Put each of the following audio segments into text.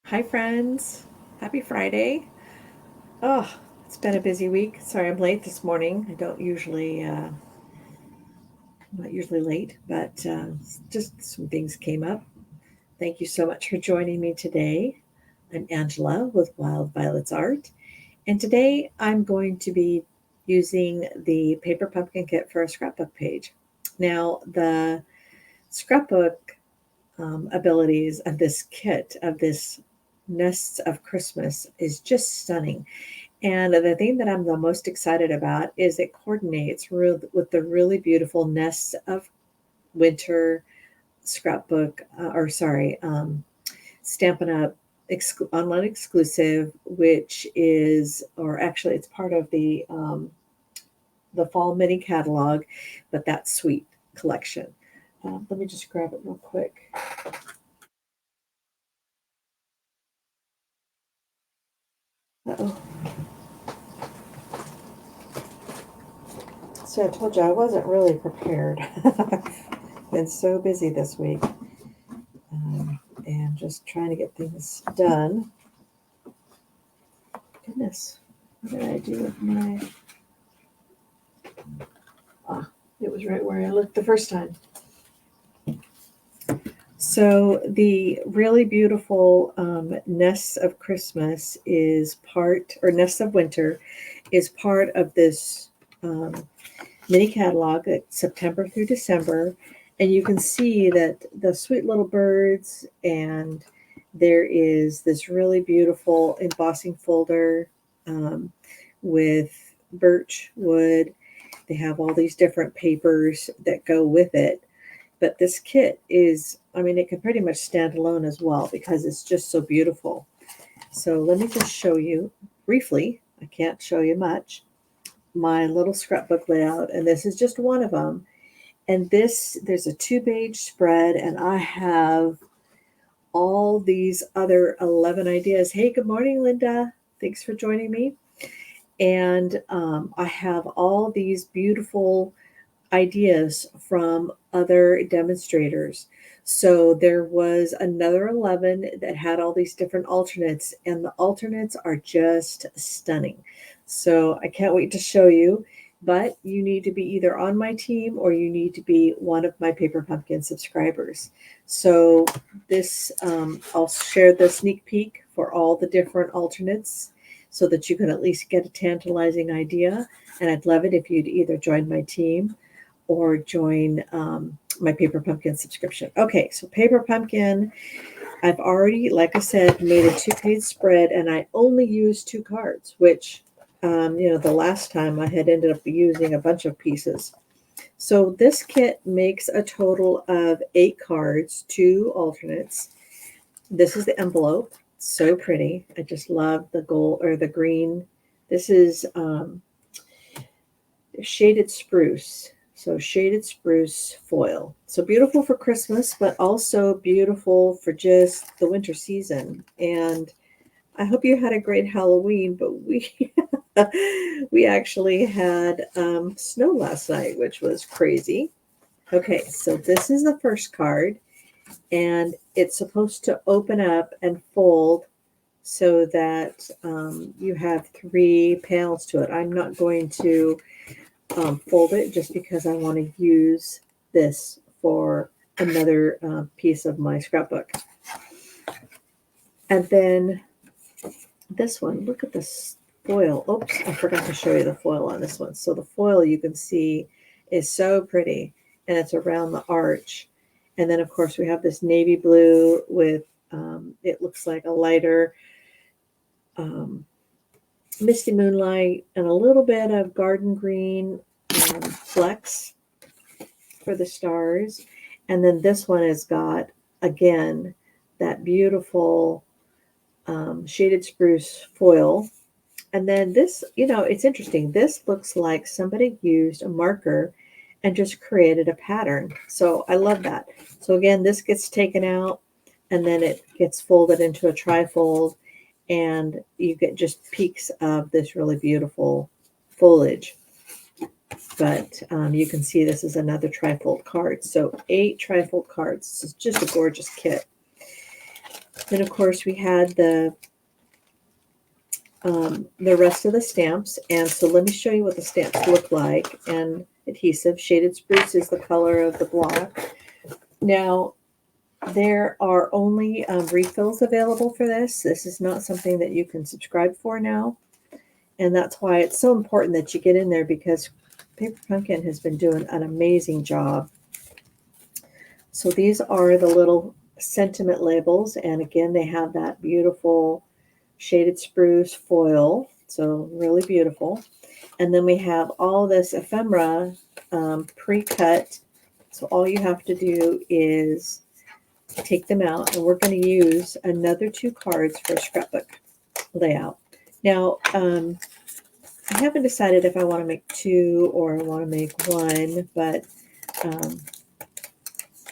Hi, friends. Happy Friday. Oh, it's been a busy week. Sorry I'm late this morning. I don't usually, not usually late, but just some things came up. Thank you so much for joining me today. I'm Angela with Wild Violets Art, and today I'm going to be using the paper pumpkin kit for a scrapbook page. Now, the scrapbook abilities of this kit, of this Nests of Christmas, is just stunning. And the thing that I'm the most excited about is it coordinates with the really beautiful Nests of Winter scrapbook, Stampin' Up! Online exclusive, which is, or actually, it's part of the fall mini catalog, but that sweet collection. Let me just grab it real quick. Uh-oh. So I told you I wasn't really prepared. Been so busy this week, and just trying to get things done. Goodness, what did I do with my? Ah, it was right where I looked the first time. So the really beautiful Nests of Christmas is part, or Nests of Winter is part of this mini catalog at September through December. And you can see that the sweet little birds, and there is this really beautiful embossing folder um, with birch wood. They have all these different papers that go with it. But this kit is, I mean, it can pretty much stand alone as well because it's just so beautiful. So let me just show you briefly. I can't show you much. My little scrapbook layout, and this is just one of them. And there's a 2-page spread, and I have all these other 11 ideas. Hey, good morning, Linda. Thanks for joining me. And I have all these beautiful ideas from other demonstrators. So there was another 11 that had all these different alternates, and the alternates are just stunning. So I can't wait to show you. But you need to be either on my team or you need to be one of my Paper Pumpkin subscribers. So I'll share the sneak peek for all the different alternates so that you can at least get a tantalizing idea. And I'd love it if you'd either join my team or join my Paper Pumpkin subscription. Okay, so Paper Pumpkin, I've already, like I said, made a 2-page spread, and I only used 2 cards, which, the last time I had ended up using a bunch of pieces. So this kit makes a total of 8 cards, 2 alternates. This is the envelope, so pretty. I just love the gold or the green. This is shaded spruce. So shaded spruce foil. So beautiful for Christmas, but also beautiful for just the winter season. And I hope you had a great Halloween, but we we actually had snow last night, which was crazy. Okay, so this is the first card, and it's supposed to open up and fold so that you have 3 panels to it. I'm not going to fold it just because I want to use this for another piece of my scrapbook. And then this one, look at this foil. Oops, I forgot to show you the foil on this one. So the foil you can see is so pretty, and it's around the arch. And then, of course, we have this navy blue with, it looks like a lighter um, misty moonlight and a little bit of garden green flecks for the stars. And then this one has got, again, that beautiful shaded spruce foil. And then this, it's interesting. This looks like somebody used a marker and just created a pattern. So I love that. So again, this gets taken out and then it gets folded into a trifold, and you get just peaks of this really beautiful foliage. But you can see this is another trifold card. So 8 trifold cards. This is just a gorgeous kit. Then, of course, we had the rest of the stamps. And so let me show you what the stamps look like. And adhesive. Shaded Spruce is the color of the block. Now, there are only refills available for this. This is not something that you can subscribe for now. And that's why it's so important that you get in there, because Paper Pumpkin has been doing an amazing job. So these are the little sentiment labels. And again, they have that beautiful Shaded Spruce foil. So really beautiful. And then we have all this ephemera pre-cut. So all you have to do is take them out, and we're going to use another 2 cards for a scrapbook layout. Now, I haven't decided if I want to make 2 or I want to make 1, but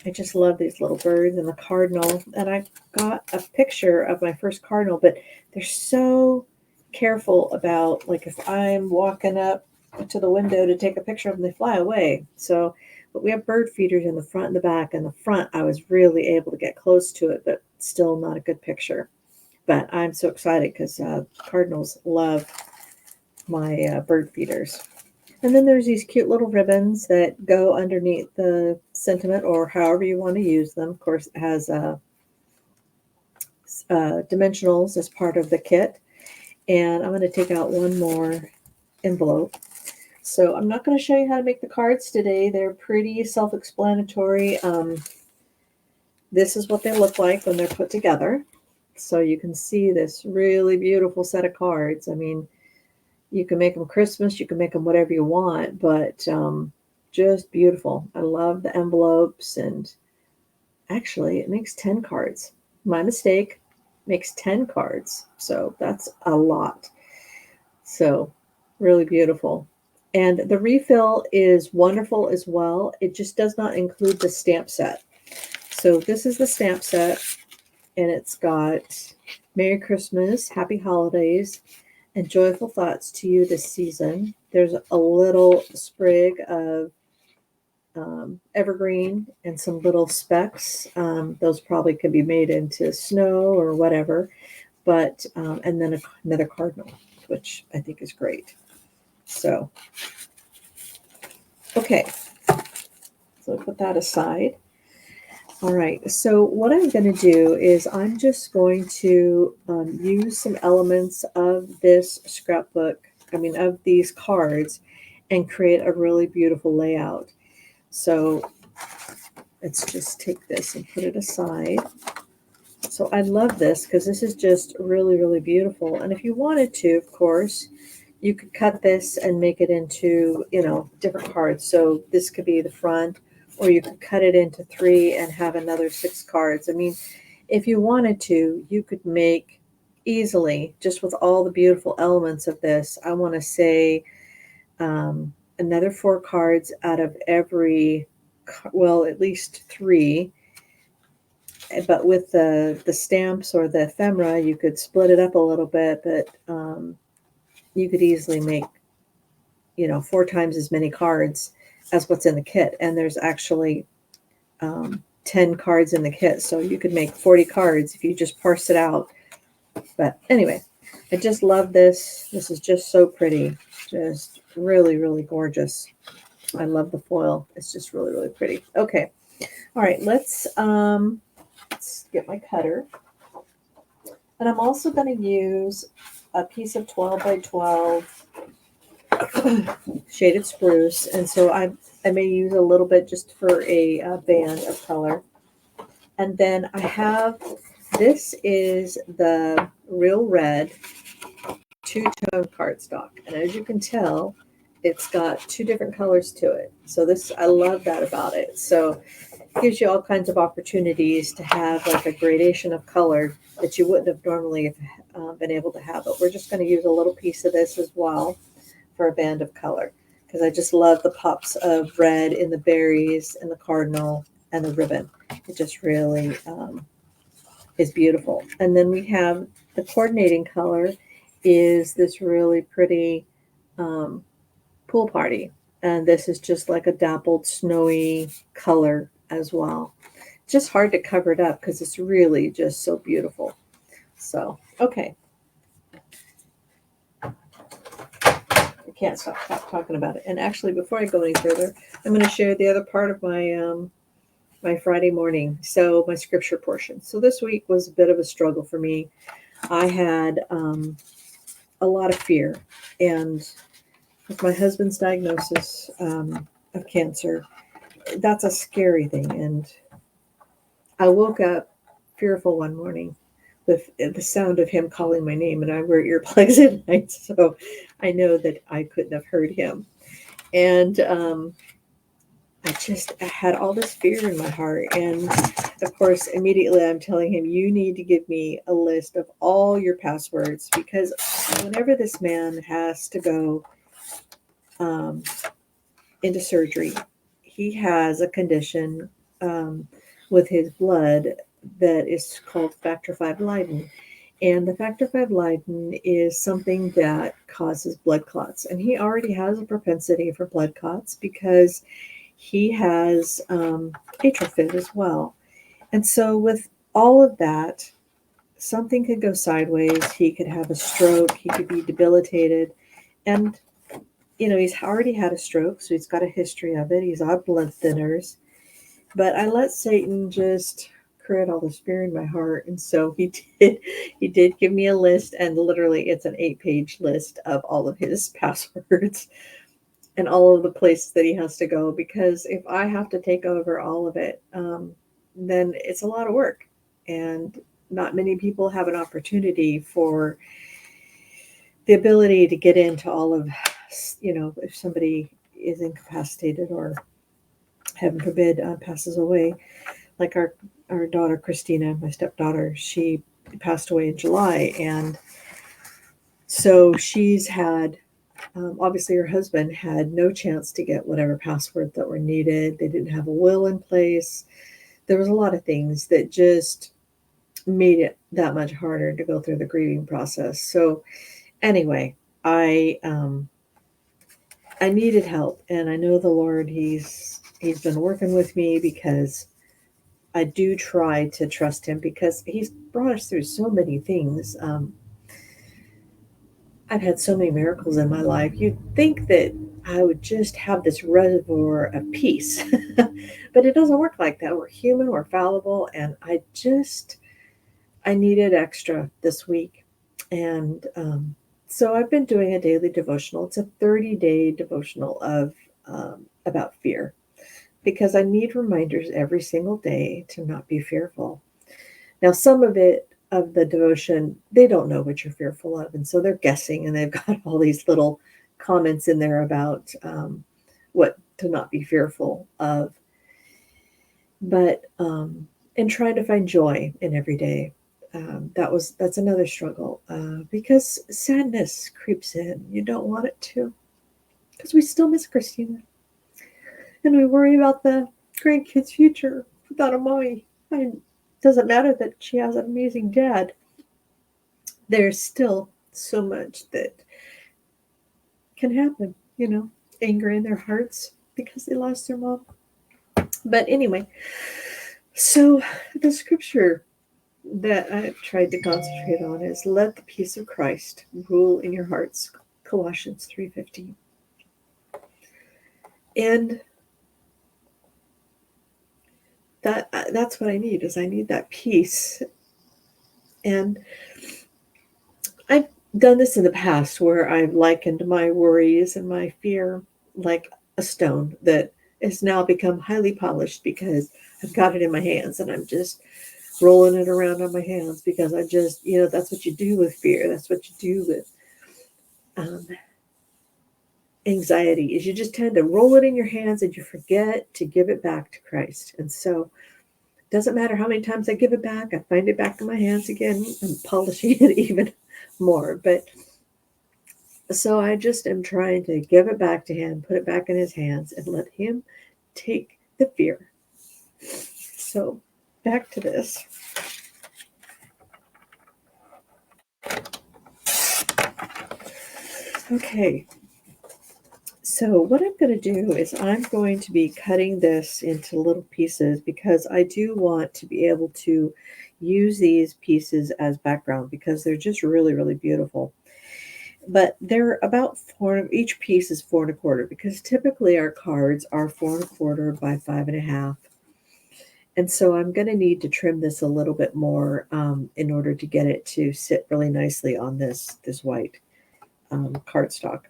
I just love these little birds and the cardinal. And I got a picture of my first cardinal, but they're so careful about, like, if I'm walking up to the window to take a picture of them, they fly away. So, but we have bird feeders in the front and the back. And the front, I was really able to get close to it, but still not a good picture. But I'm so excited because cardinals love my bird feeders. And then there's these cute little ribbons that go underneath the sentiment, or however you want to use them. Of course, it has dimensionals as part of the kit. And I'm going to take out one more envelope. So I'm not going to show you how to make the cards today. They're pretty self-explanatory. This is what they look like when they're put together. So you can see this really beautiful set of cards. I mean, you can make them Christmas, you can make them whatever you want, but just beautiful. I love the envelopes, and actually it makes 10 cards. My mistake, makes 10 cards. So that's a lot. So really beautiful. And the refill is wonderful as well. It just does not include the stamp set. So this is the stamp set, and it's got Merry Christmas, Happy Holidays, and joyful thoughts to you this season. There's a little sprig of evergreen and some little specks. Those probably could be made into snow or whatever. But and then another cardinal, which I think is great. So, okay. So put that aside. All right, so what I'm going to do is I'm just going to use some elements of this scrapbook, of these cards, and create a really beautiful layout. So let's just take this and put it aside. So I love this because this is just really, really beautiful. And if you wanted to, of course, you could cut this and make it into, different cards. So this could be the front, or you could cut it into 3 and have another 6 cards. I mean, if you wanted to, you could make easily, just with all the beautiful elements of this, I want to say another 4 cards out of every, well, at least 3. But with the stamps or the ephemera, you could split it up a little bit, but you could easily make, 4 times as many cards as what's in the kit. And there's actually 10 cards in the kit. So you could make 40 cards if you just parse it out. But anyway, I just love this. This is just so pretty. Just really, really gorgeous. I love the foil. It's just really, really pretty. Okay. All right. Let's get my cutter. And I'm also going to use a piece of 12 by 12 Shaded Spruce, and so I may use a little bit just for a band of color. And then I have, this is the Real Red 2-tone cardstock, and as you can tell, it's got 2 different colors to it. So this, I love that about it. So it gives you all kinds of opportunities to have like a gradation of color that you wouldn't have normally been able to have. But we're just going to use a little piece of this as well for a band of color, because I just love the pops of red in the berries and the cardinal and the ribbon. It just really is beautiful. And then we have the coordinating color is this really pretty pool party. And this is just like a dappled snowy color as well. just hard to cover it up because it's really just so beautiful. So, okay. I can't stop talking about it. And actually, before I go any further, I'm going to share the other part of my Friday morning. So my scripture portion. So this week was a bit of a struggle for me. I had a lot of fear, and with my husband's diagnosis of cancer, that's a scary thing. And I woke up fearful one morning with the sound of him calling my name, and I wear earplugs at night, so I know that I couldn't have heard him. And I had all this fear in my heart. And of course, immediately I'm telling him, you need to give me a list of all your passwords, because whenever this man has to go um, into surgery, he has a condition with his blood that is called factor V Leiden. And the factor V Leiden is something that causes blood clots. And he already has a propensity for blood clots because he has atrial fib as well. And so, with all of that, something could go sideways. He could have a stroke. He could be debilitated. And, he's already had a stroke, so he's got a history of it. He's on blood thinners. But I let Satan just create all this fear in my heart. And so he did give me a list, and literally it's an 8-page list of all of his passwords and all of the places that he has to go, because if I have to take over all of it, then it's a lot of work. And not many people have an opportunity for the ability to get into all of, if somebody is incapacitated or, heaven forbid, passes away. Like our daughter, Christina, my stepdaughter, she passed away in July. And so she's had, obviously her husband had no chance to get whatever passwords that were needed. They didn't have a will in place. There was a lot of things that just made it that much harder to go through the grieving process. So anyway, I needed help, and I know the Lord, he's been working with me, because I do try to trust him, because he's brought us through so many things. I've had so many miracles in my life. You'd think that I would just have this reservoir of peace, but it doesn't work like that. We're human, we're fallible, and I needed extra this week. And so I've been doing a daily devotional. It's a 30-day devotional of about fear, because I need reminders every single day to not be fearful. Now, some of the devotion, they don't know what you're fearful of, and so they're guessing, and they've got all these little comments in there about what to not be fearful of. But and trying to find joy in every day. That's another struggle, because sadness creeps in. You don't want it to, because we still miss Christina, and we worry about the grandkids' future without a mommy. It doesn't matter that she has an amazing dad. There's still so much that can happen, anger in their hearts because they lost their mom. But anyway, so the scripture that I've tried to concentrate on is, let the peace of Christ rule in your hearts, Colossians 3:15. And that's what I need, is I need that peace. And I've done this in the past, where I've likened my worries and my fear like a stone that has now become highly polished, because I've got it in my hands, and I'm just rolling it around on my hands, because I just, that's what you do with fear. That's what you do with anxiety, is you just tend to roll it in your hands, and you forget to give it back to Christ. And so it doesn't matter how many times I give it back, I find it back in my hands again. I'm polishing it even more. But so I just am trying to give it back to him, put it back in his hands, and let him take the fear. So back to this. Okay. So what I'm going to do is I'm going to be cutting this into little pieces because I do want to be able to use these pieces as background because they're just really, really beautiful. But they're about four, each piece is 4 1/4 because typically our cards are 4 1/4 by 5 1/2. And so I'm going to need to trim this a little bit more in order to get it to sit really nicely on this white cardstock.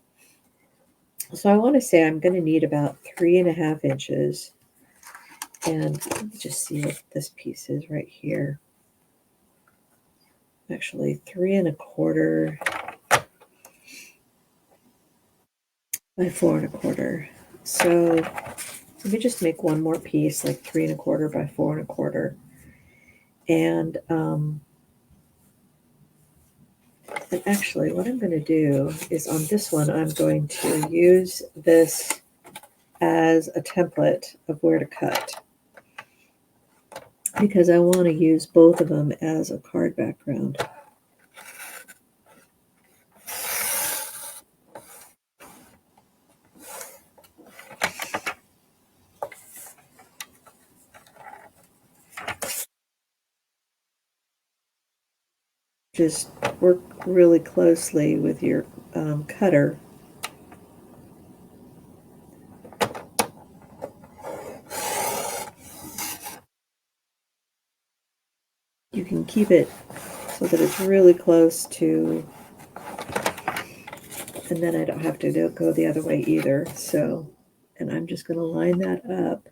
So I want to say I'm going to need about 3 1/2 inches. And let me just see what this piece is right here. Actually, 3 1/4 by 4 1/4. So let me just make one more piece, like 3 1/4 by 4 1/4. And actually, what I'm going to do is on this one, I'm going to use this as a template of where to cut because I want to use both of them as a card background. Just work really closely with your cutter. You can keep it so that it's really close to, and then I don't have to go the other way either. So, and I'm just going to line that up.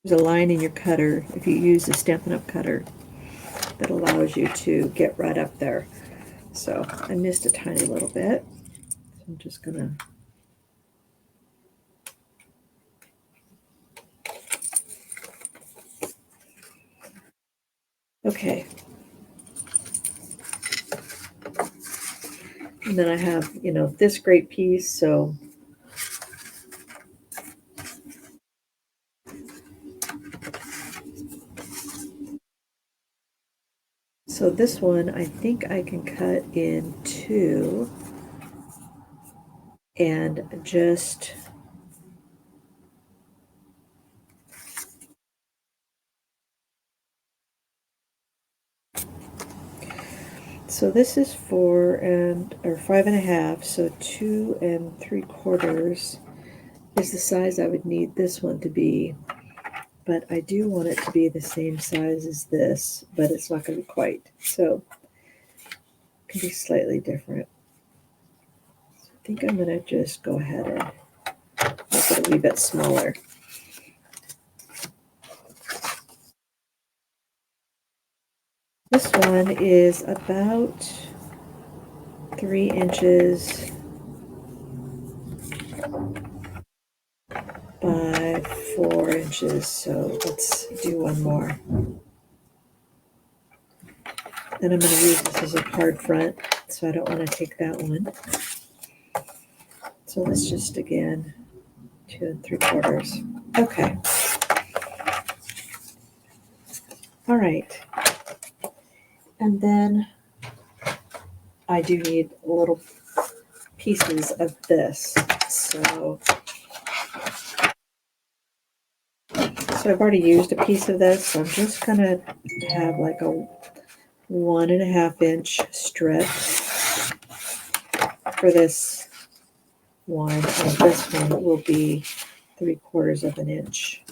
There's a line in your cutter if you use a Stampin' Up! Cutter that allows you to get right up there. So I missed a tiny little bit. So I'm just going to okay. And then I have, this great piece. So this one, I think I can cut in two and just so this is 5 1/2, so 2 3/4 is the size I would need this one to be. But I do want it to be the same size as this, but it's not going to be quite. So it can be slightly different. So I think I'm going to just go ahead and make it a wee bit smaller. This one is about 3 inches by 4 inches. So let's do one more. And I'm going to use this as a card front, so I don't want to take that one. So let's just, again, 2 3/4. Okay. All right. And then I do need little pieces of this. So I've already used a piece of this. So I'm just going to have like a 1 1/2 inch strip for this one. And this one will be 3/4 of an inch.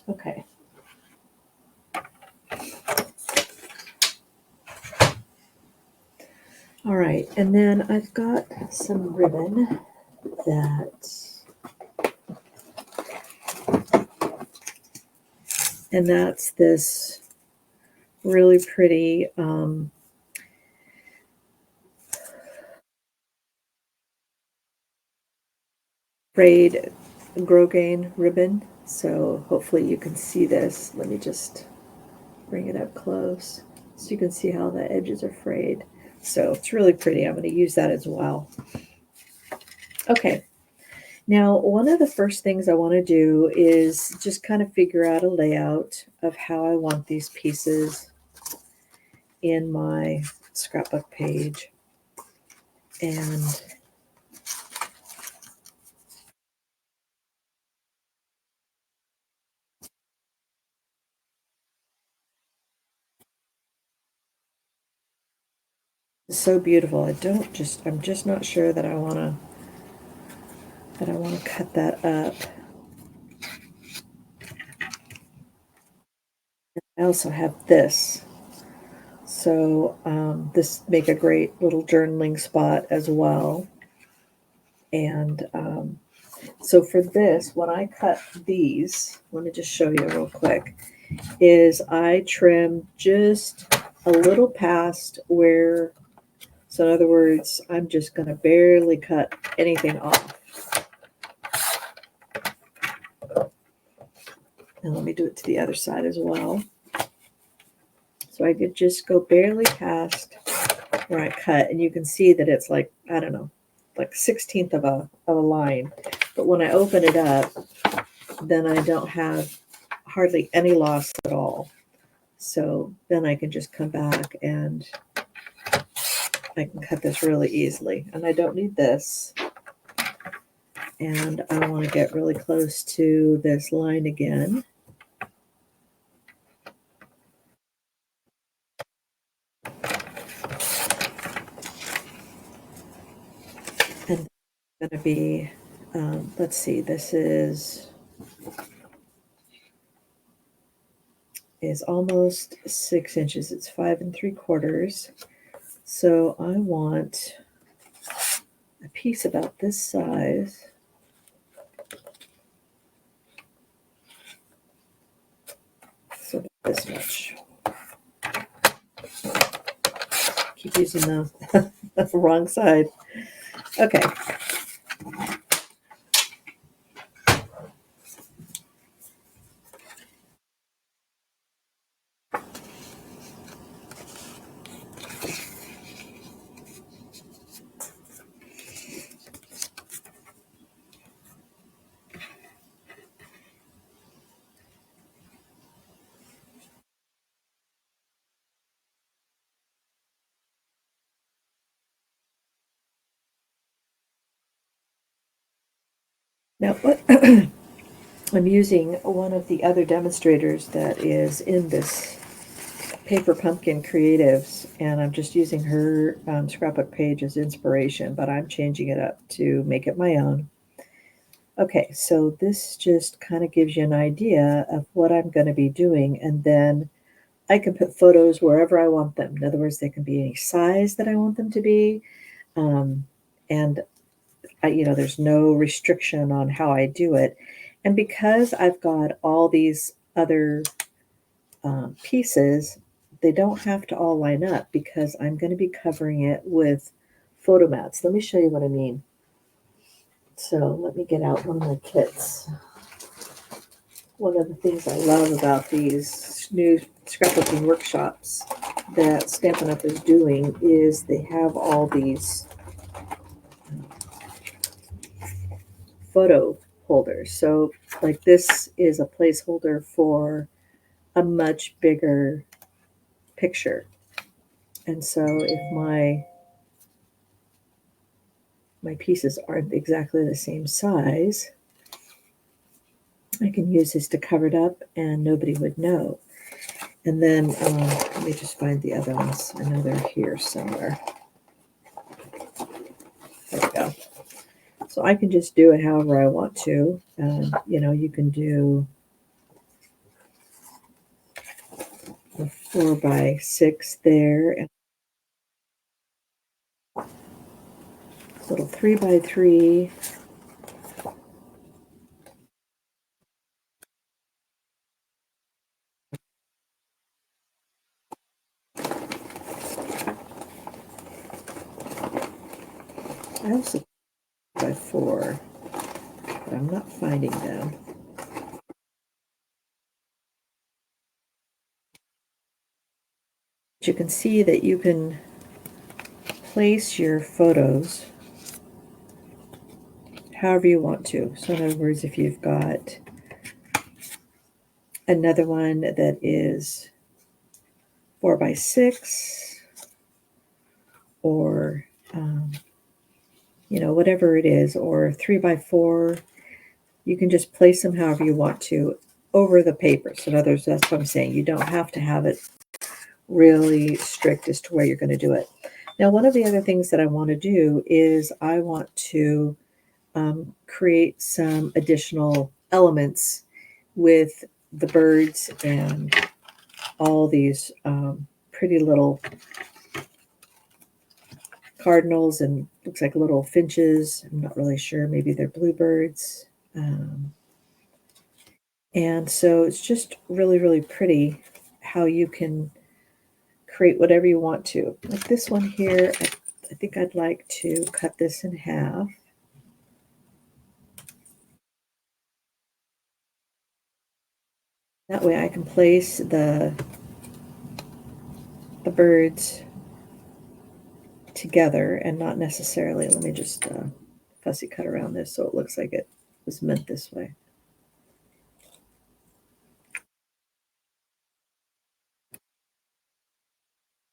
Okay. All right, and then I've got some ribbon that's this really pretty braid grosgrain ribbon. So hopefully you can see this. Let me just bring it up close so you can see how the edges are frayed. So it's really pretty. I'm going to use that as well. Okay. Now, one of the first things I want to do is just kind of figure out a layout of how I want these pieces in my scrapbook page. And it's so beautiful. I'm just not sure that I want to cut that up. I also have this. So this make a great little journaling spot as well. And so for this, when I cut these, let me just show you real quick, is I trim just a little past where, so in other words, I'm just going to barely cut anything off. And let me do it to the other side as well. So I could just go barely past where I cut, and you can see that it's like, I don't know, like 1/16 of a line. But when I open it up, then I don't have hardly any loss at all. So then I can just come back and I can cut this really easily. And I don't need this. And I want to get really close to this line again. And it's going to be, let's see, this is almost 6 inches. It's 5 3/4. So I want a piece about this size. So this much. Keep using the, the wrong side. Okay. Now, I'm using one of the other demonstrators that is in this Paper Pumpkin Creatives, and I'm just using her scrapbook page as inspiration, but I'm changing it up to make it my own. Okay, so this just kind of gives you an idea of what I'm going to be doing, and then I can put photos wherever I want them. In other words, they can be any size that I want them to be, and there's no restriction on how I do it. And because I've got all these other pieces, they don't have to all line up because I'm going to be covering it with photo mats. Let me show you what I mean. So let me get out one of my kits. One of the things I love about these new scrapbooking workshops that Stampin' Up! Is doing is they have all these photo holders. So like this is a placeholder for a much bigger picture. And so if my pieces aren't exactly the same size, I can use this to cover it up and nobody would know. And then let me just find the other ones. I know they're here somewhere. There we go. So I can just do it however I want to. You can do a 4x6 there, and a little 3x3. I also by 4, but I'm not finding them. you can see that you can place your photos however you want to. So in other words, if you've got another one that is 4x6 or whatever it is, or 3x4, you can just place them however you want to over the paper. So in other words, that's what I'm saying. You don't have to have it really strict as to where you're going to do it. Now, one of the other things that I want to do is I want to create some additional elements with the birds and all these pretty little cardinals and looks like little finches. I'm not really sure. Maybe they're bluebirds. And so it's just really, really pretty how you can create whatever you want to. Like this one here, I think I'd like to cut this in half. That way I can place the birds together and not necessarily, let me just fussy cut around this so it looks like it was meant this way.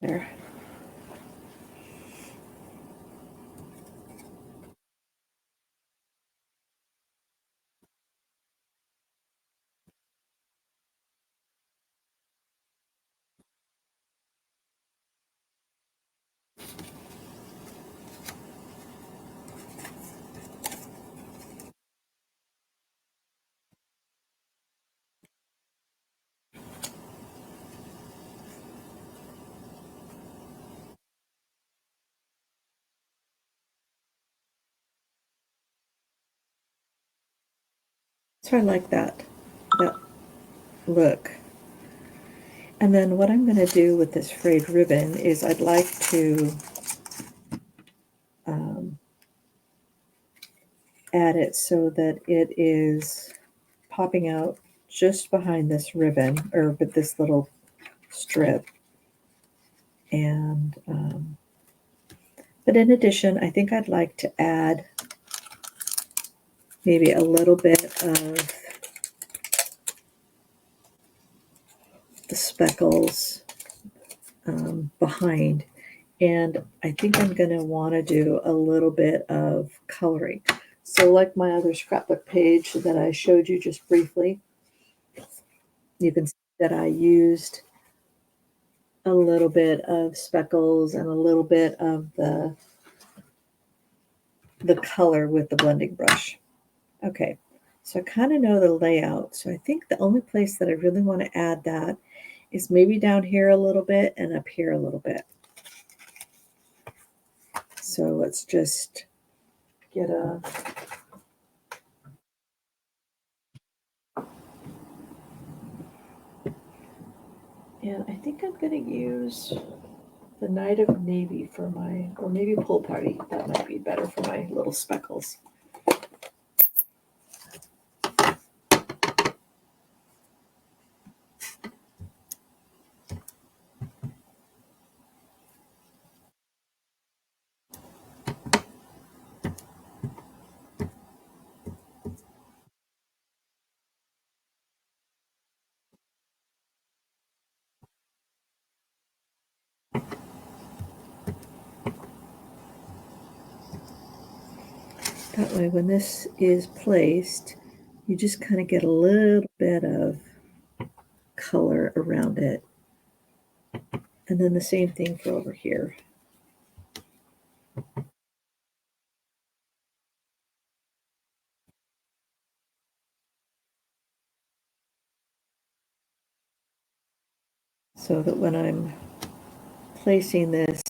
There. So I like that look. And then what I'm going to do with this frayed ribbon is I'd like to add it so that it is popping out just behind this ribbon, or with this little strip. And but in addition, I think I'd like to add maybe a little bit of the speckles behind. And I think I'm going to want to do a little bit of coloring. So like my other scrapbook page that I showed you just briefly, you can see that I used a little bit of speckles and a little bit of the color with the blending brush. Okay, so I kind of know the layout. So I think the only place that I really want to add that is maybe down here a little bit and up here a little bit. So let's just get a and I think I'm going to use the Night of Navy for my, or maybe Pool Party. That might be better for my little speckles. That way, when this is placed, you just kind of get a little bit of color around it. And then the same thing for over here. So that when I'm placing this,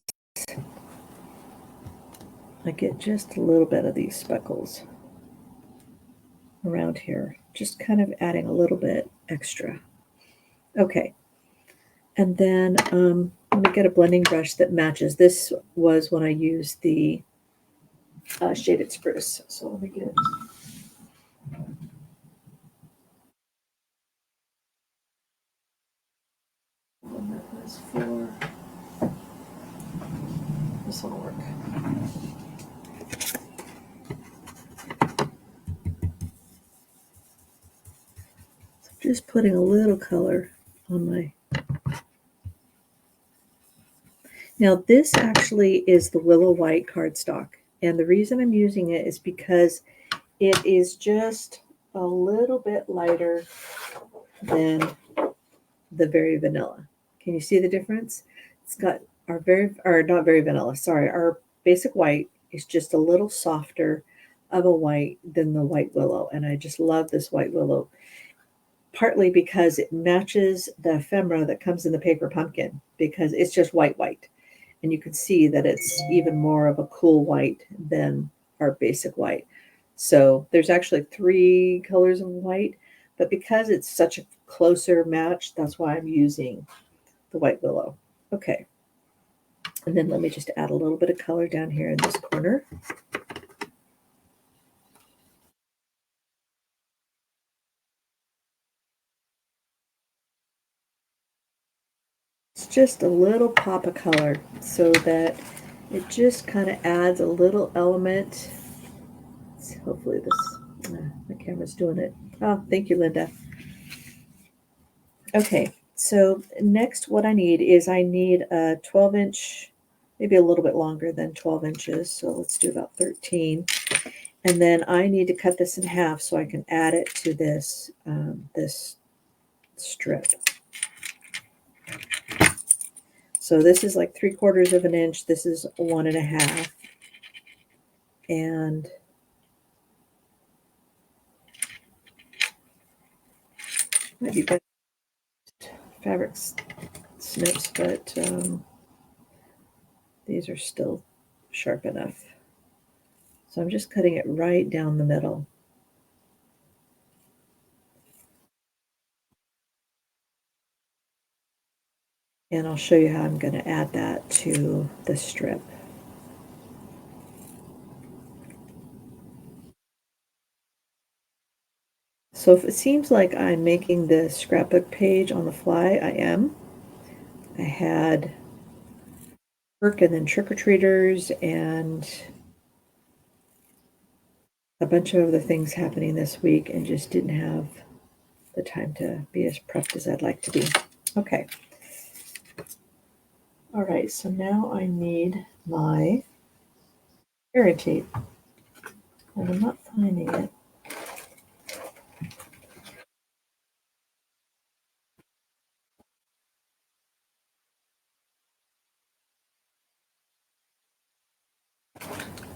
I get just a little bit of these speckles around here, just kind of adding a little bit extra. Okay, and then let me get a blending brush that matches. This was when I used the shaded spruce. So let me get one that was for this will work. So just putting a little color on my. Now this actually is the Willow White cardstock, and the reason I'm using it is because it is just a little bit lighter than the Very Vanilla. Can you see the difference? It's got our not Very Vanilla, sorry, our basic white is just a little softer of a white than the White Willow, and I just love this White Willow, partly because it matches the ephemera that comes in the paper pumpkin, because it's just white, and you can see that it's even more of a cool white than our basic white. So there's actually 3 colors of white, but because it's such a closer match, that's why I'm using the White Willow. Okay. And then let me just add a little bit of color down here in this corner. It's just a little pop of color so that it just kind of adds a little element. Hopefully this, the camera's doing it. Oh, thank you, Linda. Okay, so next what I need is I need a 12-inch, maybe a little bit longer than 12 inches. So let's do about 13. And then I need to cut this in half so I can add it to this, this strip. So this is like 3/4 of an inch. This is 1.5. And might be better fabric snips, but these are still sharp enough. So I'm just cutting it right down the middle. And I'll show you how I'm going to add that to the strip. So if it seems like I'm making the scrapbook page on the fly, I am. I had work and then trick-or-treaters and a bunch of other things happening this week and just didn't have the time to be as prepped as I'd like to be. Okay. All right, so now I need my Terry tape, and I'm not finding it.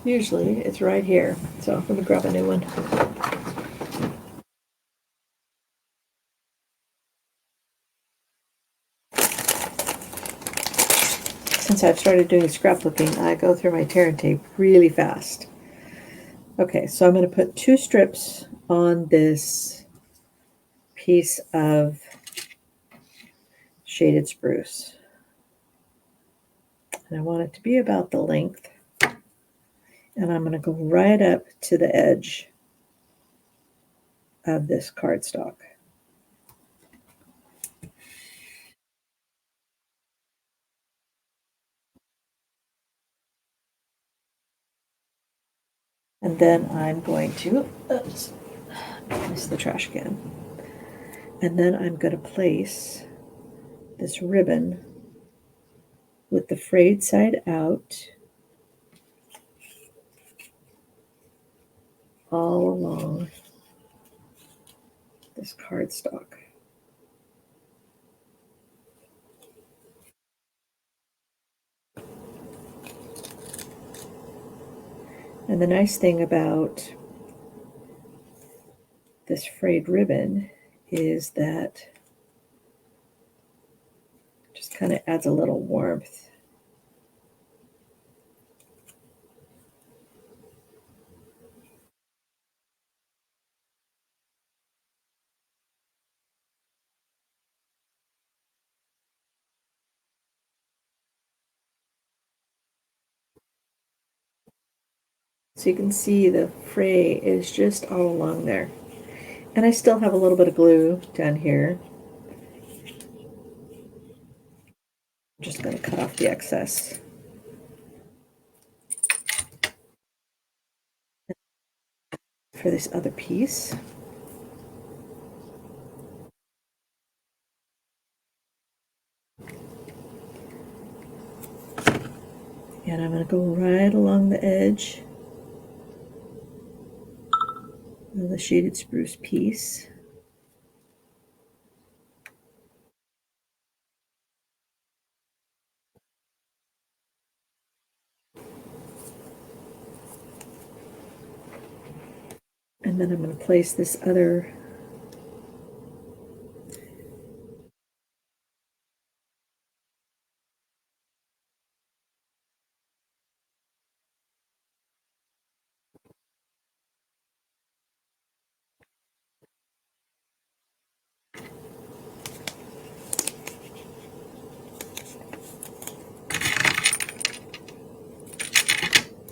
Usually it's right here, so let me grab a new one. Since I've started doing scrapbooking, I go through my tear and tape really fast. Okay, so I'm going to put 2 strips on this piece of shaded spruce. And I want it to be about the length. And I'm going to go right up to the edge of this cardstock. And then I'm going to, oops, miss the trash can. And then I'm going to place this ribbon with the frayed side out all along this cardstock. And the nice thing about this frayed ribbon is that it just kind of adds a little warmth. So you can see the fray is just all along there. And I still have a little bit of glue down here. I'm just going to cut off the excess. for this other piece. And I'm going to go right along the edge of the shaded spruce piece. And then I'm going to place this other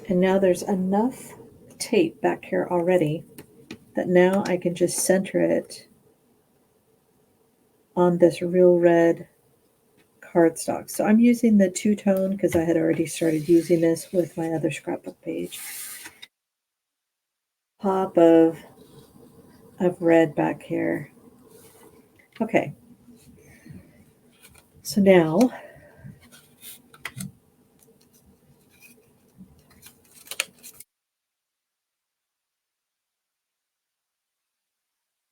and now there's enough tape back here already that now I can just center it on this real red cardstock. So I'm using the two-tone because I had already started using this with my other scrapbook page. Pop of red back here. Okay. So now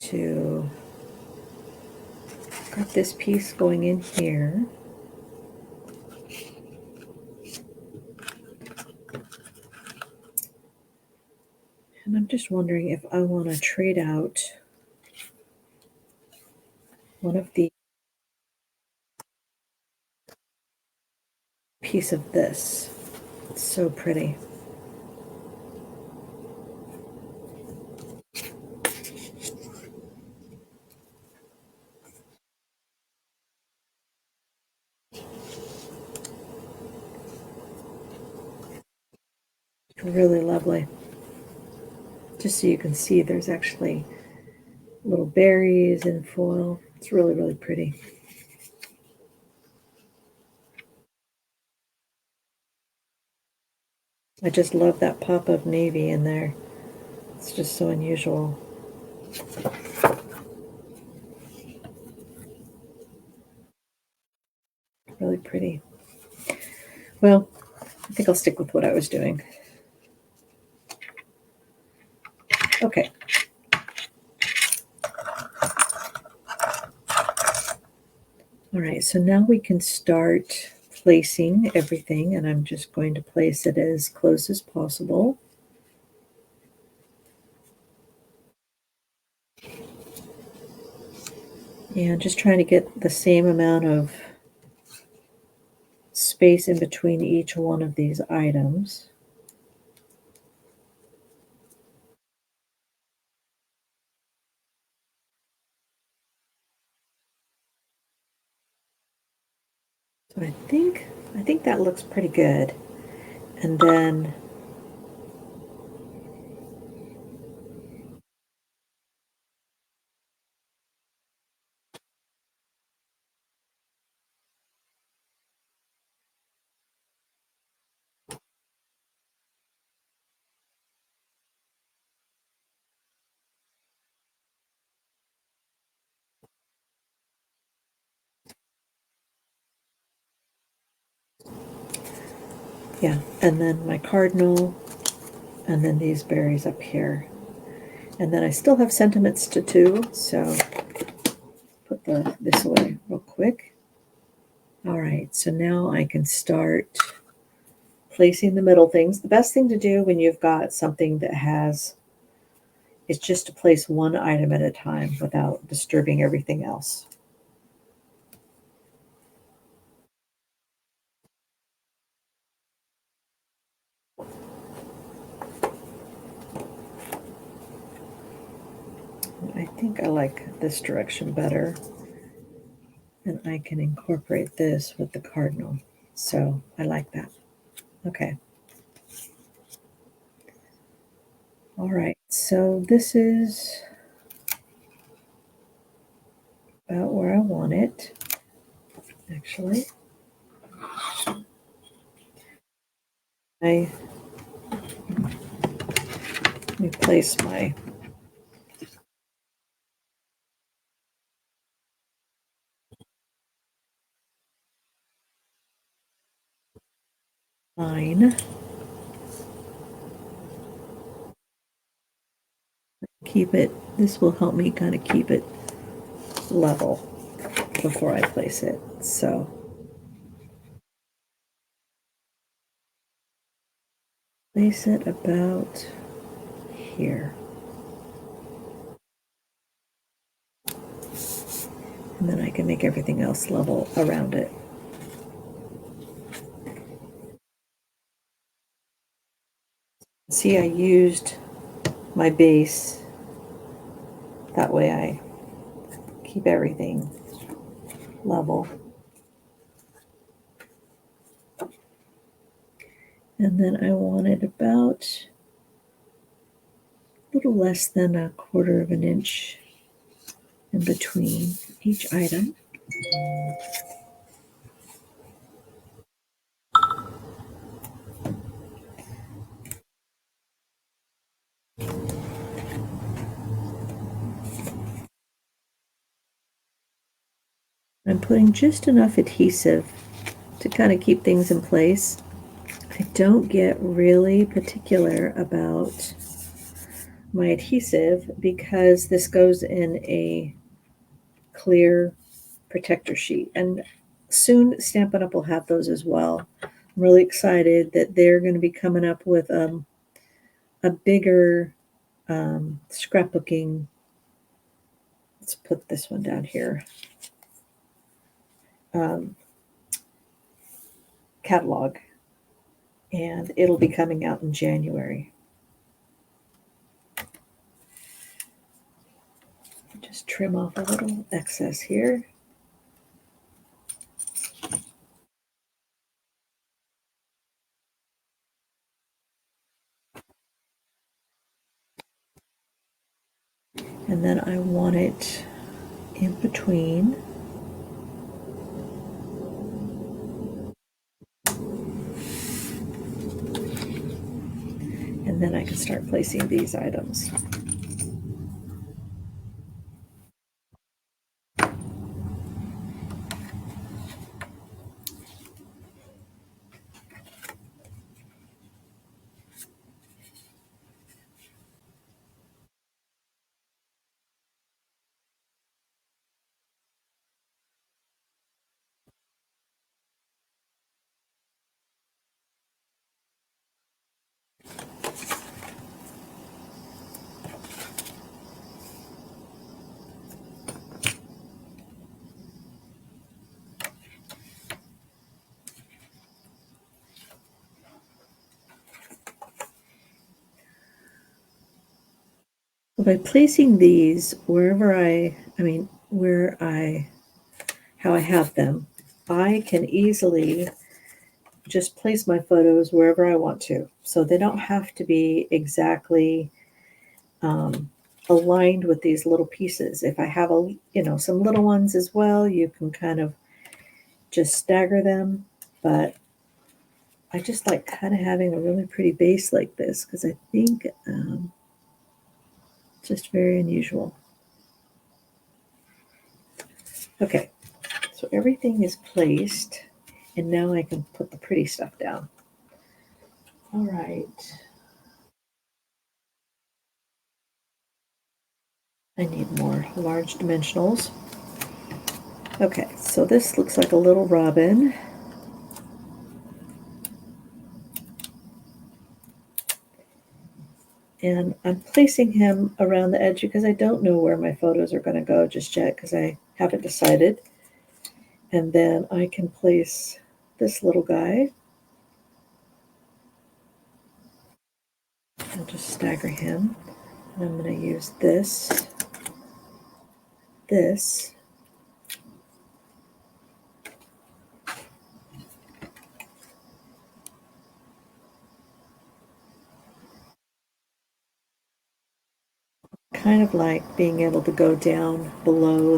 to got this piece going in here. And I'm just wondering if I want to trade out one of the piece of this. It's so pretty. Really lovely. Just so you can see, there's actually little berries and foil. It's really, really pretty. I just love that pop of navy in there. It's just so unusual. Really pretty. Well, I think I'll stick with what I was doing. Okay. All right, so now we can start placing everything, and I'm just going to place it as close as possible. And just trying to get the same amount of space in between each one of these items. So I think that looks pretty good. And then yeah, and then my cardinal, and then these berries up here. And then I still have sentiments to do, so put this away real quick. All right, so now I can start placing the middle things. The best thing to do when you've got something that has is just to place one item at a time without disturbing everything else. I think I like this direction better, and I can incorporate this with the cardinal. So I like that. Okay. All right, so this is about where I want it, actually. Let me place my line. Keep it, this will help me kind of keep it level before I place it. So place it about here. And then I can make everything else level around it. See, I used my base. That way I keep everything level. And then I wanted about a little less than 1/4 of an inch in between each item. I'm putting just enough adhesive to kind of keep things in place. I don't get really particular about my adhesive because this goes in a clear protector sheet, and soon Stampin' Up! Will have those as well. I'm really excited that they're going to be coming up with a bigger scrapbooking. Let's put this one down here. Catalog, and it'll be coming out in January. Just trim off a little excess here. And then I want it in between. And then I can start placing these items. By placing these wherever how I have them, I can easily just place my photos wherever I want to. So they don't have to be exactly aligned with these little pieces. If I have some little ones as well, you can kind of just stagger them. But I just like kind of having a really pretty base like this because I think just very unusual. Okay, so everything is placed, and now I can put the pretty stuff down. All right. I need more large dimensionals. Okay, so this looks like a little robin. And I'm placing him around the edge because I don't know where my photos are going to go just yet because I haven't decided. And then I can place this little guy. I'll just stagger him. And I'm going to use this, kind of like being able to go down below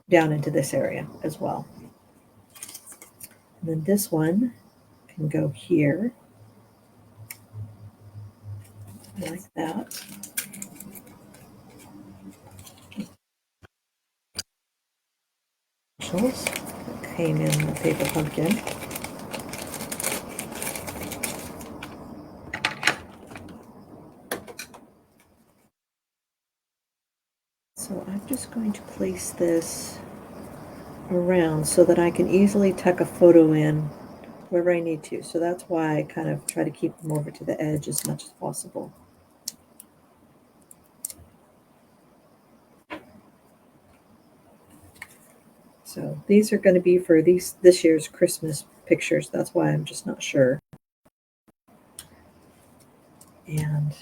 down into this area as well. And then this one can go here, like that. Okay. came in the paper pumpkin. So I'm just going to place this around so that I can easily tuck a photo in wherever I need to. So that's why I kind of try to keep them over to the edge as much as possible. So these are going to be for this year's Christmas pictures. That's why I'm just not sure. And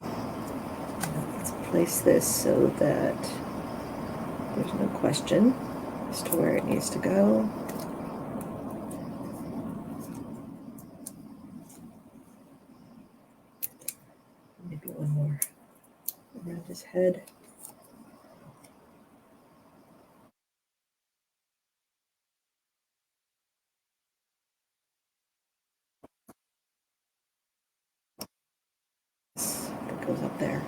let's place this so that there's no question as to where it needs to go. Maybe one more around his head. That goes up there.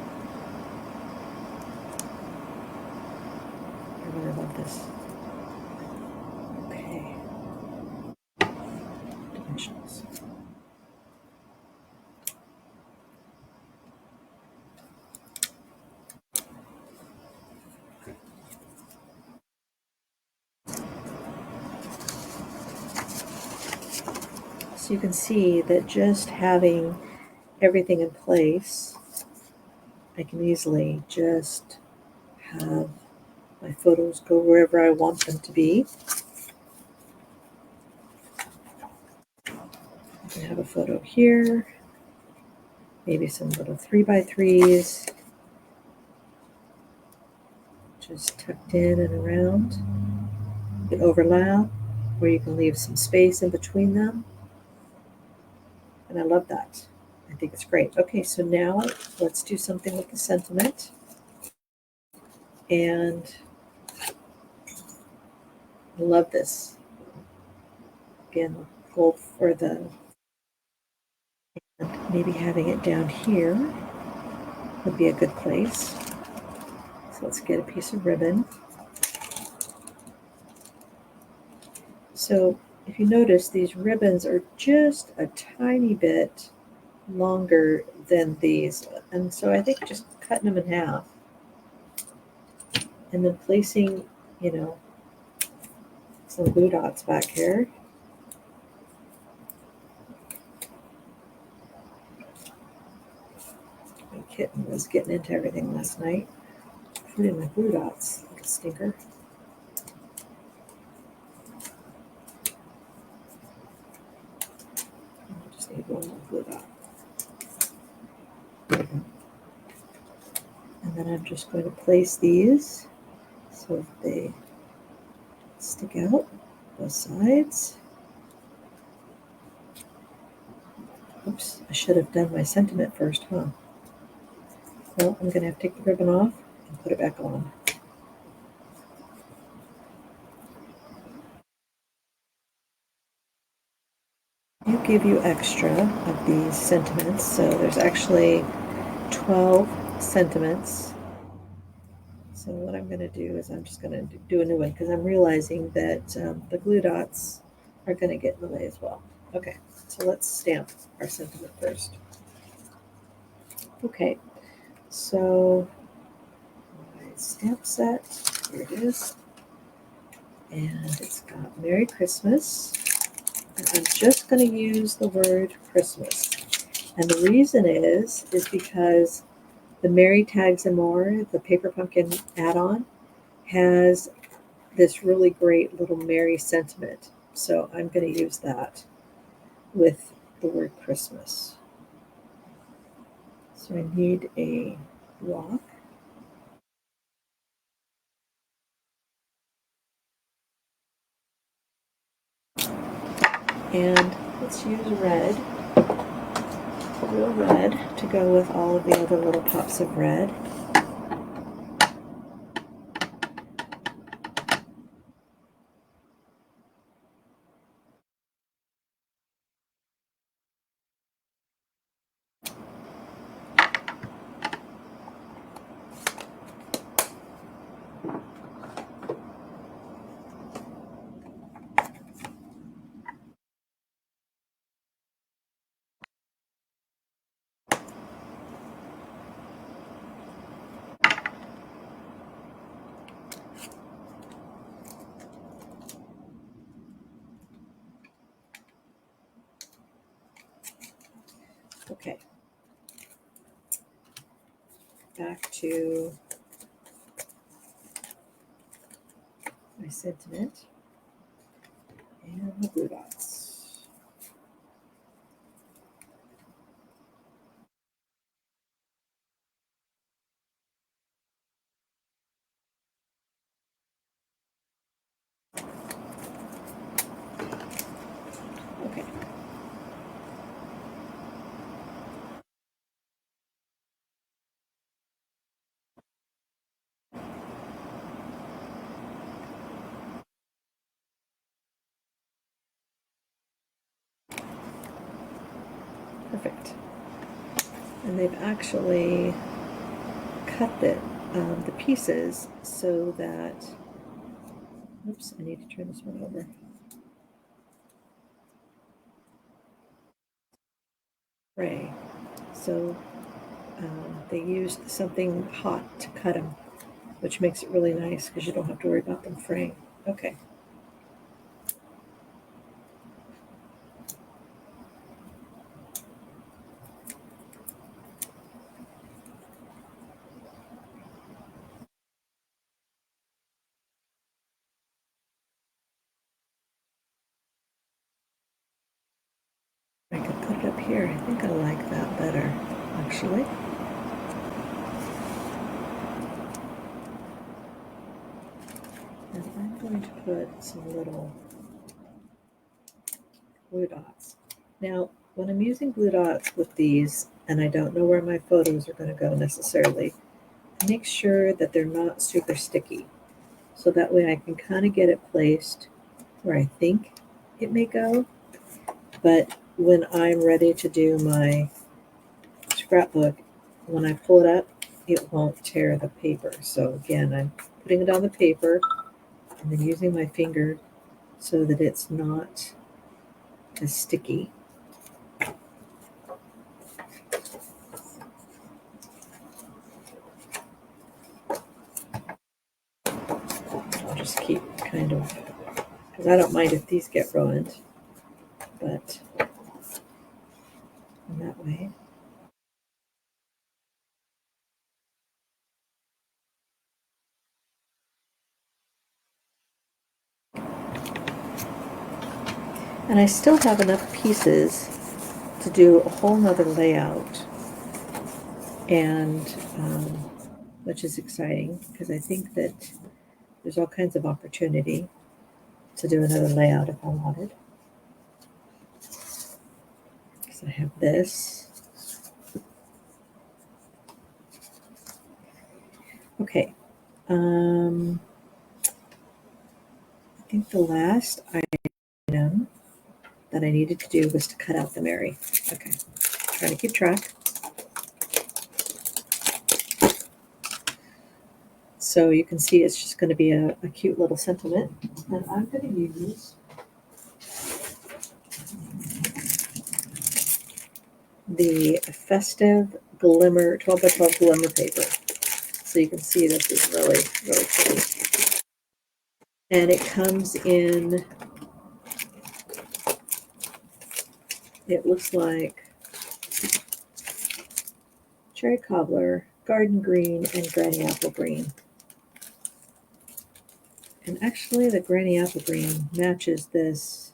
I really love this. Okay. Dimensionals. So you can see that just having everything in place, I can easily just have my photos go wherever I want them to be. I can have a photo here, maybe some little 3x3s, just tucked in and around. You can overlap, or you can leave some space in between them. And I love that. I think it's great. Okay, so now let's do something with the sentiment. And I love this. Again, go for the, maybe having it down here would be a good place. So let's get a piece of ribbon. So if you notice, these ribbons are just a tiny bit longer than these. And so I think just cutting them in half and then placing, some glue dots back here. My kitten was getting into everything last night, including my glue dots, like a stinker. I just need one more glue dot. And then I'm just going to place these so that they stick out both sides. Oops, I should have done my sentiment first, huh? Well, I'm going to have to take the ribbon off and put it back on. They give you extra of these sentiments, so there's actually 12 sentiments. So what I'm going to do is I'm just going to do a new one because I'm realizing that the glue dots are going to get in the way as well. Okay, so let's stamp our sentiment first. Okay, so my stamp set, here it is, and it's got Merry Christmas, and I'm just going to use the word Christmas, and the reason is because the Merry Tags and More, the paper pumpkin add-on, has this really great little merry sentiment, so I'm going to use that with the word Christmas. So I need a block. And let's use red, real red, to go with all of the other little pops of red. Okay. Back to my sentiment and the blue dots. Okay. Perfect. And they've actually cut the pieces so that, oops, I need to turn this one over. Spray. So they used something hot to cut them, which makes it really nice because you don't have to worry about them fraying. Okay. I could put it up here. I think I like that better, actually. And I'm going to put some little blue dots. Now, when I'm using blue dots with these, and I don't know where my photos are going to go necessarily, make sure that they're not super sticky. So that way I can kind of get it placed where I think it may go. But when I'm ready to do my scrapbook, when I pull it up, it won't tear the paper. So again, I'm putting it on the paper and then using my finger so that it's not as sticky. I'll just keep kind of, because I don't mind if these get ruined, but in that way. And I still have enough pieces to do a whole nother layout, and which is exciting because I think that there's all kinds of opportunity to do another layout if I wanted. So I have this. Okay. I think the last item that I needed to do was to cut out the Mary. Okay. Trying to keep track. So you can see it's just going to be a cute little sentiment. And I'm going to use the Festive Glimmer 12 by 12 glimmer paper. So you can see this is really, really pretty. And it comes in, it looks like cherry cobbler, garden green, and granny apple green. And actually the granny apple green matches this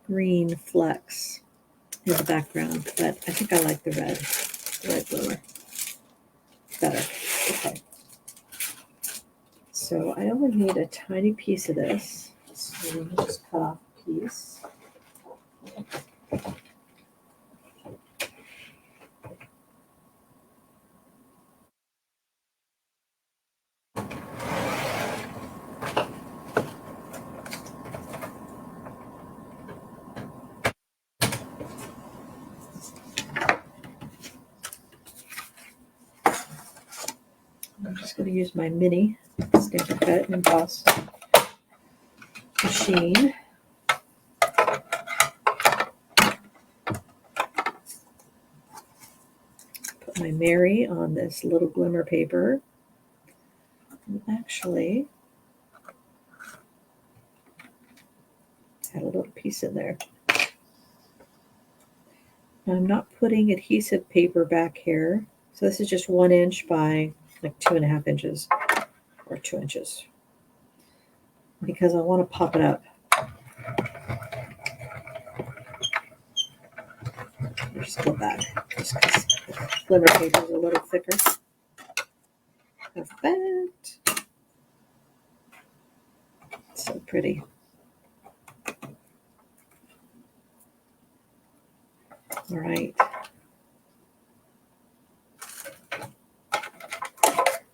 green flex in the background, but I think I like the red glimmer better. Okay. So I only need a tiny piece of this. So let me just cut off a piece. I'm just going to use my mini Stamper cut and emboss machine. Put my Mary on this little glimmer paper. And actually, add a little piece in there. Now I'm not putting adhesive paper back here. So this is just 1 inch by like 2.5 inches or 2 inches because I want to pop it up. Just split that just because the glimmer paper is a little thicker. Perfect. So pretty. All right.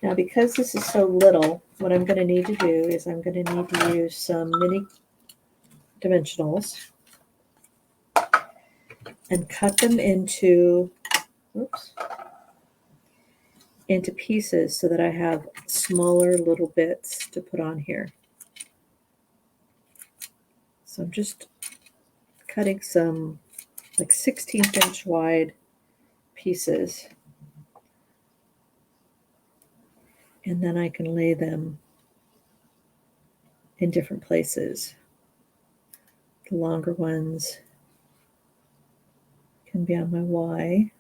Now, because this is so little, what I'm going to need to do is I'm going to need to use some mini dimensionals and cut them into, into pieces so that I have smaller little bits to put on here. So I'm just cutting some like 16th inch wide pieces. And then I can lay them in different places. The longer ones can be on my Y.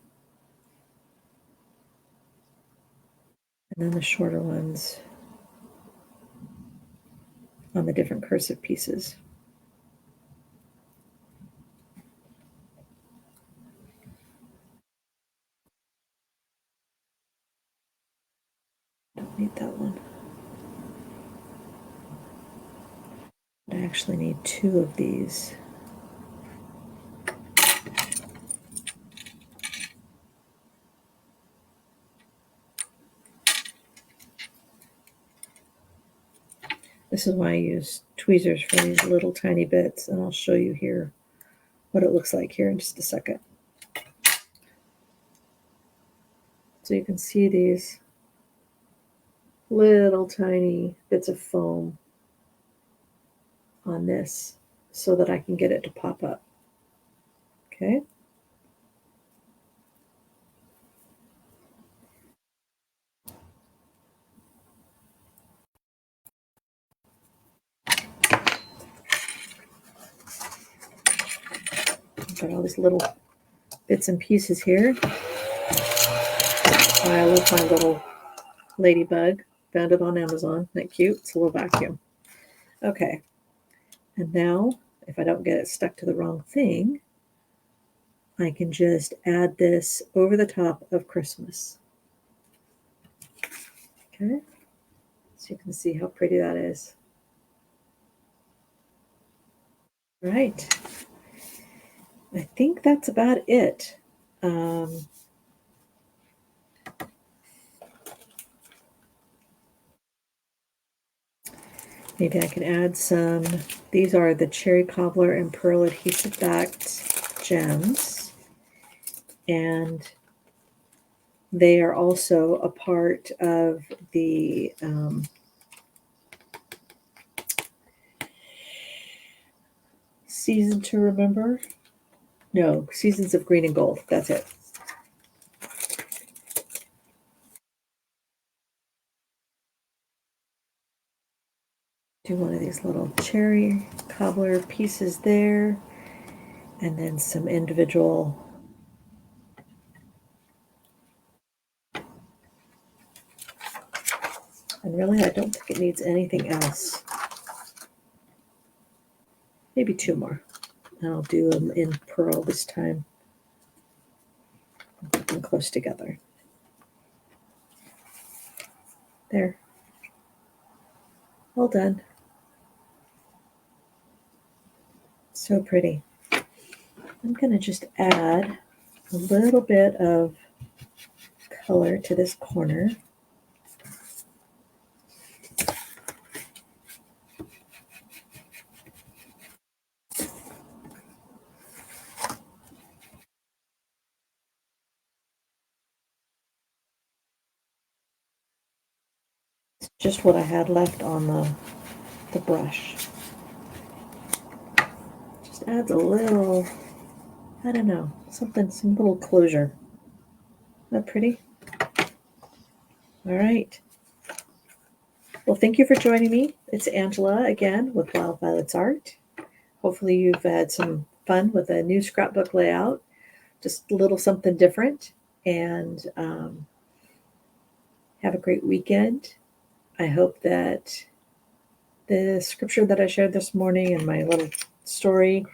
And then the shorter ones on the different cursive pieces. Don't need that one. I actually need 2 of these. This is why I use tweezers for these little tiny bits, and I'll show you here what it looks like here in just a second. So you can see these little tiny bits of foam on this so that I can get it to pop up. Okay. Got all these little bits and pieces here. I love my little ladybug. Found it on Amazon. Isn't that cute? It's a little vacuum. Okay. And now, if I don't get it stuck to the wrong thing, I can just add this over the top of Christmas. Okay. So you can see how pretty that is. Right. I think that's about it. Maybe I can add some. These are the Cherry Cobbler and Pearl Adhesive Backed Gems. And they are also a part of the Season to Remember. No, Seasons of Green and Gold. That's it. Do one of these little cherry cobbler pieces there, and then some individual and really I don't think it needs anything else. Maybe 2 more. And I'll do them in pearl this time. Put them close together. There. All done. So pretty. I'm going to just add a little bit of color to this corner. just what I had left on the brush. Just adds a little, I don't know, something, some little closure. Isn't that pretty? All right. Well, thank you for joining me. It's Angela again with Wild Violets Art. Hopefully you've had some fun with a new scrapbook layout, just a little something different. And have a great weekend. I hope that the scripture that I shared this morning and my little story,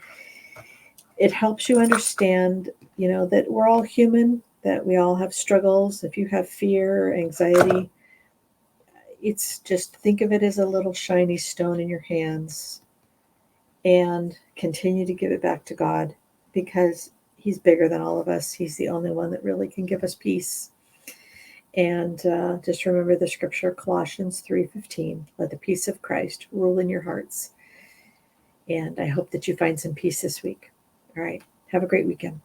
it helps you understand, that we're all human, that we all have struggles. If you have fear or anxiety, it's just think of it as a little shiny stone in your hands and continue to give it back to God, because He's bigger than all of us. He's the only one that really can give us peace. And just remember the scripture, Colossians 3:15, let the peace of Christ rule in your hearts. And I hope that you find some peace this week. All right. Have a great weekend.